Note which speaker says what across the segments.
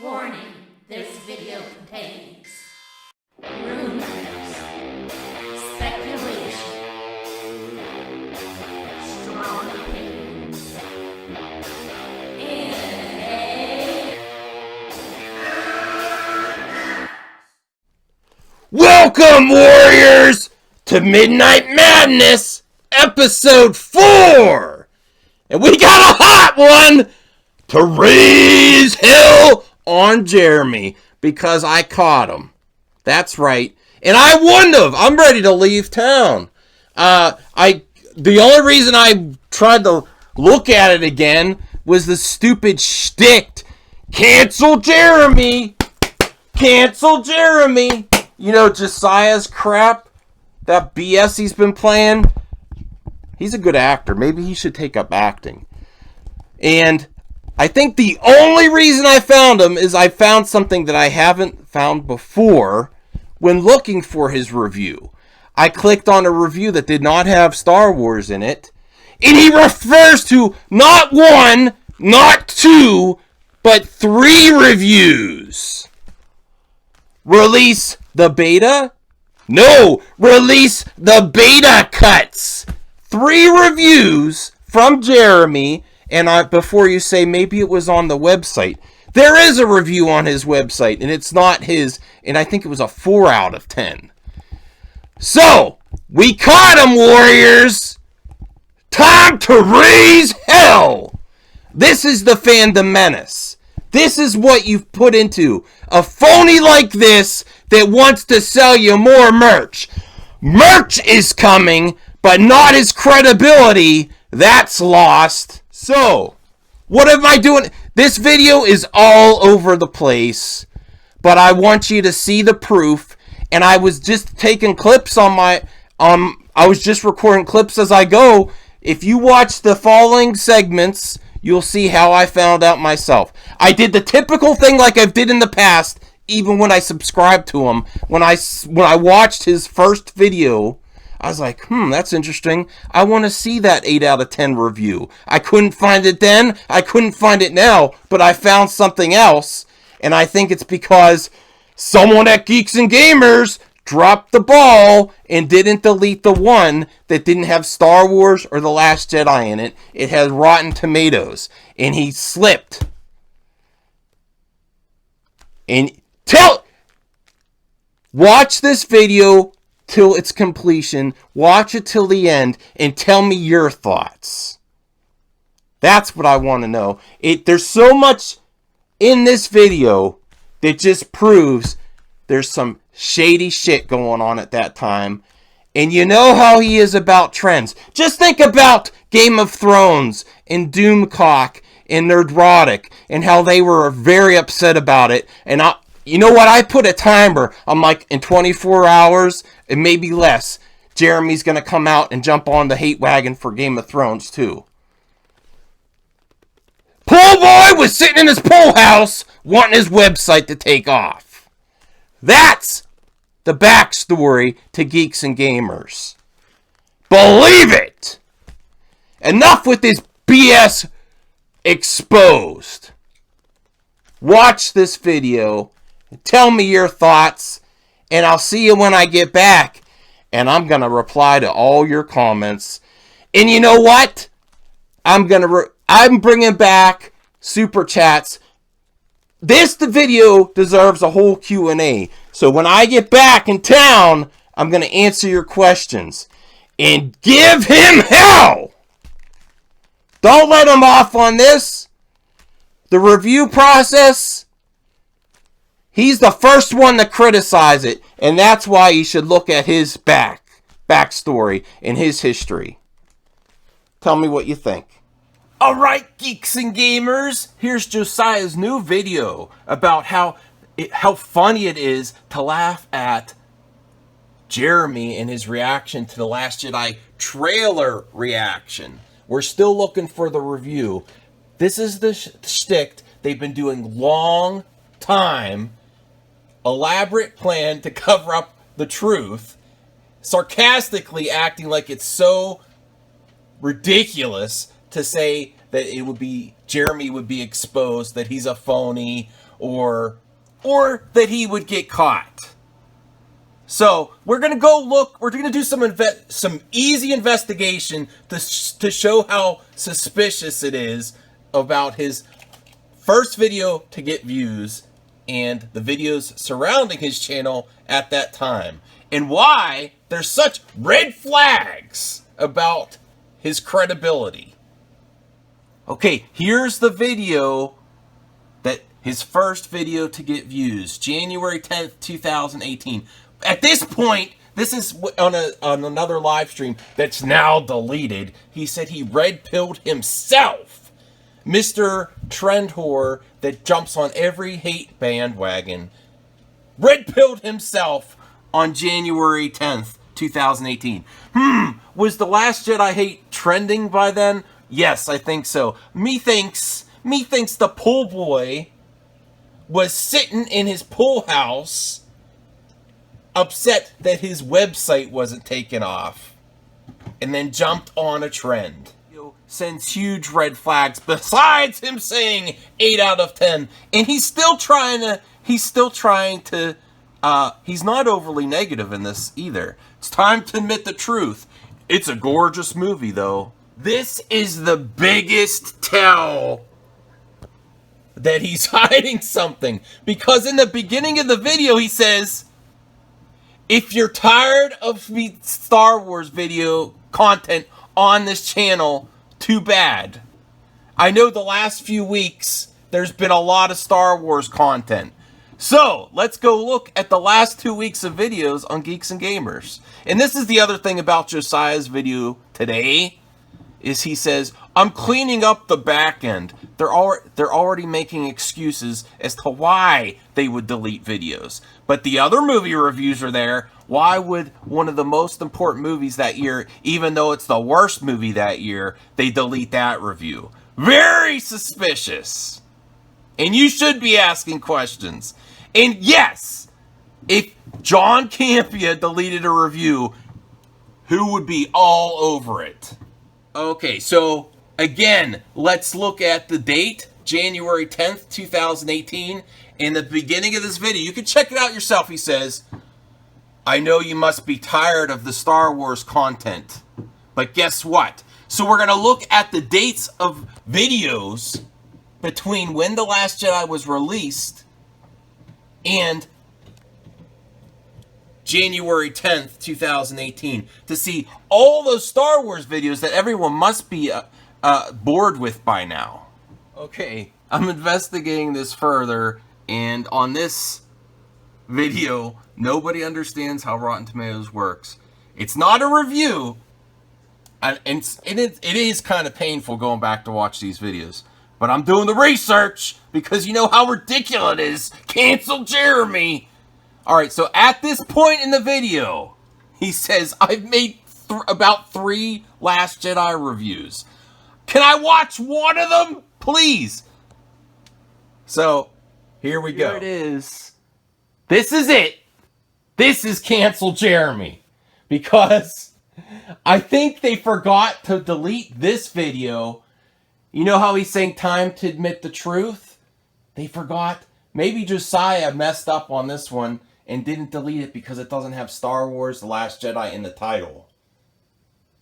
Speaker 1: Warning, this video contains rumors, speculation, strong opinions, and
Speaker 2: Welcome, Warriors, to Midnight Madness, Episode 4! And we got a hot one to raise hell on Jeremy, because I caught him. That's right. And I wouldn't have. I'm ready to leave town. The only reason I tried to look at it again was the stupid shtick. Cancel Jeremy! Cancel Jeremy! You know, Josiah's crap, that BS he's been playing. He's a good actor. Maybe he should take up acting. And I think the only reason I found him is I found something that I haven't found before when looking for his review. I clicked on a review that did not have Star Wars in it, and he refers to not one, not two, but 3 reviews. Release the beta? No, release the beta cuts. 3 reviews from Jeremy. And before you say maybe it was on the website, there is a review on his website, and it's not his, and I think it was a 4 out of 10. So, we caught him, Warriors! Time to raise hell! This is the Fandom Menace. This is what you've put into a phony like this that wants to sell you more merch. Merch is coming, but not his credibility. That's lost. So, what am I doing? This video is all over the place, but I want you to see the proof, and I was just taking clips on my, I was just recording clips as I go. If you watch the following segments, you'll see how I found out myself. I did the typical thing like I've did in the past, even when I subscribed to him. When I watched his first video, I was like, that's interesting. I want to see that 8 out of 10 review. I couldn't find it then. I couldn't find it now. But I found something else. And I think it's because someone at Geeks and Gamers dropped the ball and didn't delete the one that didn't have Star Wars or The Last Jedi in it. It had Rotten Tomatoes. And he slipped. And watch this video till its completion, watch it till the end, and tell me your thoughts. That's what I want to know. There's so much in this video that just proves there's some shady shit going on at that time. And you know how he is about trends. Just think about Game of Thrones and Doomcock and Nerdrotic and how they were very upset about it. And you know what? I put a timer. I'm like, in 24 hours, and maybe less, Jeremy's going to come out and jump on the hate wagon for Game of Thrones, too. Pool boy was sitting in his pool house wanting his website to take off. That's the backstory to Geeks and Gamers. Believe it! Enough with this BS exposed. Watch this video. Tell me your thoughts, and I'll see you when I get back, and I'm going to reply to all your comments. And you know what? I'm bringing back super chats. The video deserves a whole Q&A. So when I get back in town, I'm going to answer your questions. And give him hell! Don't let him off on this. The review process, he's the first one to criticize it, and that's why you should look at his backstory and his history. Tell me what you think. Alright, Geeks and Gamers, here's Josiah's new video about how funny it is to laugh at Jeremy and his reaction to the Last Jedi trailer reaction. We're still looking for the review. This is the shtick they've been doing long time. Elaborate plan to cover up the truth, sarcastically acting like it's so ridiculous to say that it would be Jeremy would be exposed, that he's a phony, or that he would get caught. So we're gonna go look. We're gonna do some easy investigation to show how suspicious it is about his first video to get views and the videos surrounding his channel at that time, and why there's such red flags about his credibility. Okay, here's the video that his first video to get views, January 10th, 2018. At this point, this is on another live stream that's now deleted. He said he red-pilled himself. Mr. Trend Whore that jumps on every hate bandwagon red-pilled himself on January 10th, 2018. Was The Last Jedi hate trending by then? Yes, I think so. Methinks the pool boy was sitting in his pool house upset that his website wasn't taken off, and then jumped on a trend. Sends huge red flags besides him saying 8 out of 10, and he's not overly negative in this either. It's time to admit the truth. It's a gorgeous movie though. This is the biggest tell that he's hiding something, because in the beginning of the video he says, if you're tired of the Star Wars video content on this channel, too bad. I know the last few weeks there's been a lot of Star Wars content. So, let's go look at the last 2 weeks of videos on Geeks and Gamers. And this is the other thing about Josiah's video today, is he says, I'm cleaning up the back end. They're already making excuses as to why they would delete videos. But the other movie reviews are there. Why would one of the most important movies that year, even though it's the worst movie that year, they delete that review? Very suspicious. And you should be asking questions. And yes, if John Campea deleted a review, who would be all over it? Okay, so again, let's look at the date, January 10th, 2018. In the beginning of this video, you can check it out yourself, he says, I know you must be tired of the Star Wars content, but guess what? So we're going to look at the dates of videos between when The Last Jedi was released and January 10th, 2018, to see all those Star Wars videos that everyone must be bored with by now. Okay, I'm investigating this further, and on this video, nobody understands how Rotten Tomatoes works. It's not a review, and it is kind of painful going back to watch these videos. But I'm doing the research, because you know how ridiculous it is. Cancel Jeremy! Alright, so at this point in the video, he says, I've made about 3 Last Jedi reviews. Can I watch one of them? Please! So, here we go. Here it is. This is it. This is Cancel Jeremy. Because I think they forgot to delete this video. You know how he's saying time to admit the truth? They forgot. Maybe Josiah messed up on this one and didn't delete it because it doesn't have Star Wars The Last Jedi in the title.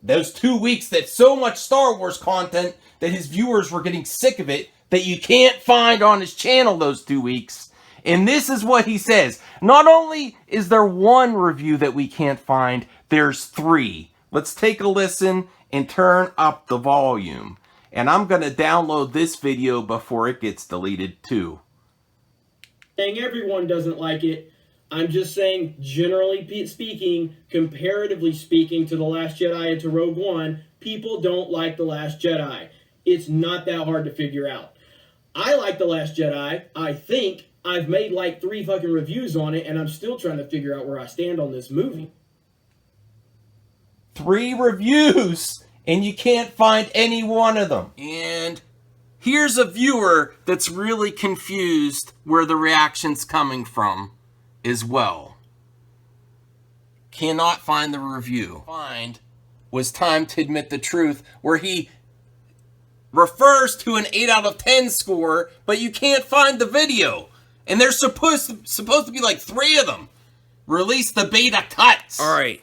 Speaker 2: Those 2 weeks, that's so much Star Wars content that his viewers were getting sick of it that you can't find on his channel those 2 weeks. And this is what he says. Not only is there one review that we can't find, there's 3. Let's take a listen and turn up the volume. And I'm going to download this video before it gets deleted too.
Speaker 3: Saying everyone doesn't like it. I'm just saying, generally speaking, comparatively speaking to The Last Jedi and to Rogue One, people don't like The Last Jedi. It's not that hard to figure out. I like The Last Jedi. I think I've made like 3 fucking reviews on it, and I'm still trying to figure out where I stand on this movie.
Speaker 2: 3 reviews, and you can't find any one of them. And here's a viewer that's really confused where the reaction's coming from as well. Cannot find the review. Find was Time to Admit the Truth, where he refers to an 8 out of 10 score, but you can't find the video. And there's supposed to be like 3 of them. Release the beta cuts. All right.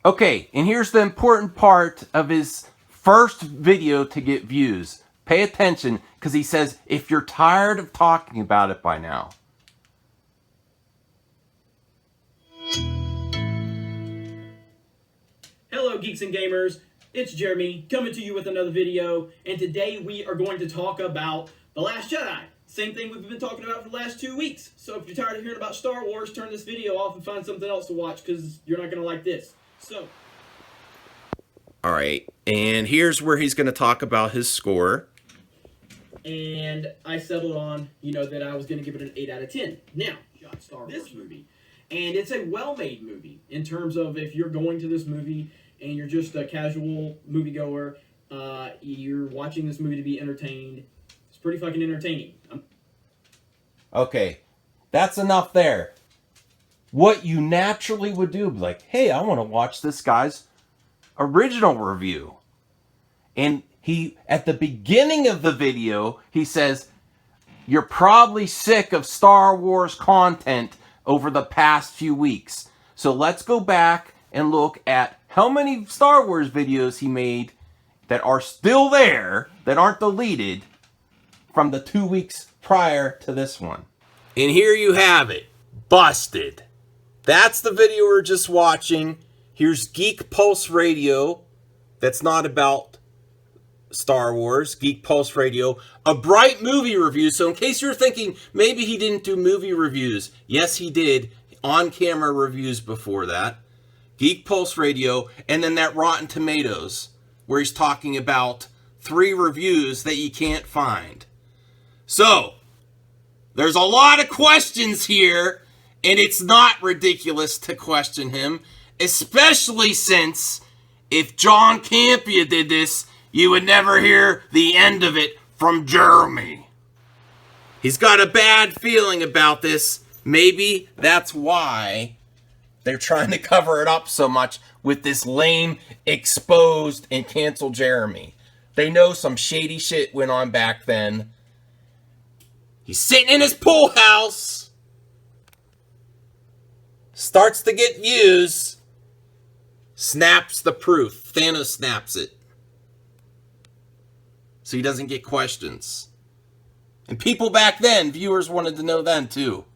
Speaker 2: Okay, and here's the important part of his first video to get views. Pay attention, because he says, if you're tired of talking about it by now.
Speaker 3: Hello, Geeks and Gamers. It's Jeremy coming to you with another video, and today we are going to talk about The Last Jedi. Same thing we've been talking about for the last 2 weeks. So if you're tired of hearing about Star Wars, turn this video off and find something else to watch, because you're not going to like this. So.
Speaker 2: All right, and here's where he's going to talk about his score.
Speaker 3: And I settled on, that I was going to give it an 8 out of 10. Now, Star Wars this movie. And it's a well-made movie in terms of if you're going to this movie and you're just a casual moviegoer, you're watching this movie to be entertained. It's pretty fucking entertaining.
Speaker 2: Okay, that's enough there. What you naturally would do, be like, hey, I want to watch this guy's original review. And he, at the beginning of the video, he says, you're probably sick of Star Wars content over the past few weeks. So let's go back and look at how many Star Wars videos he made that are still there, that aren't deleted, from the 2 weeks prior to this one. And here you have it. Busted. That's the video we're just watching. Here's Geek Pulse Radio. That's not about Star Wars. Geek Pulse Radio. A bright movie review. So in case you're thinking maybe he didn't do movie reviews. Yes, he did. On-camera reviews before that. Geek Pulse Radio. And then that Rotten Tomatoes, where he's talking about 3 reviews that you can't find. So, there's a lot of questions here, and it's not ridiculous to question him, especially since if John Campea did this, you would never hear the end of it from Jeremy. He's got a bad feeling about this. Maybe that's why they're trying to cover it up so much with this lame, exposed, and canceled Jeremy. They know some shady shit went on back then. He's sitting in his pool house. Starts to get views. Snaps the proof. Thanos snaps it. So he doesn't get questions. And people back then, viewers wanted to know then too.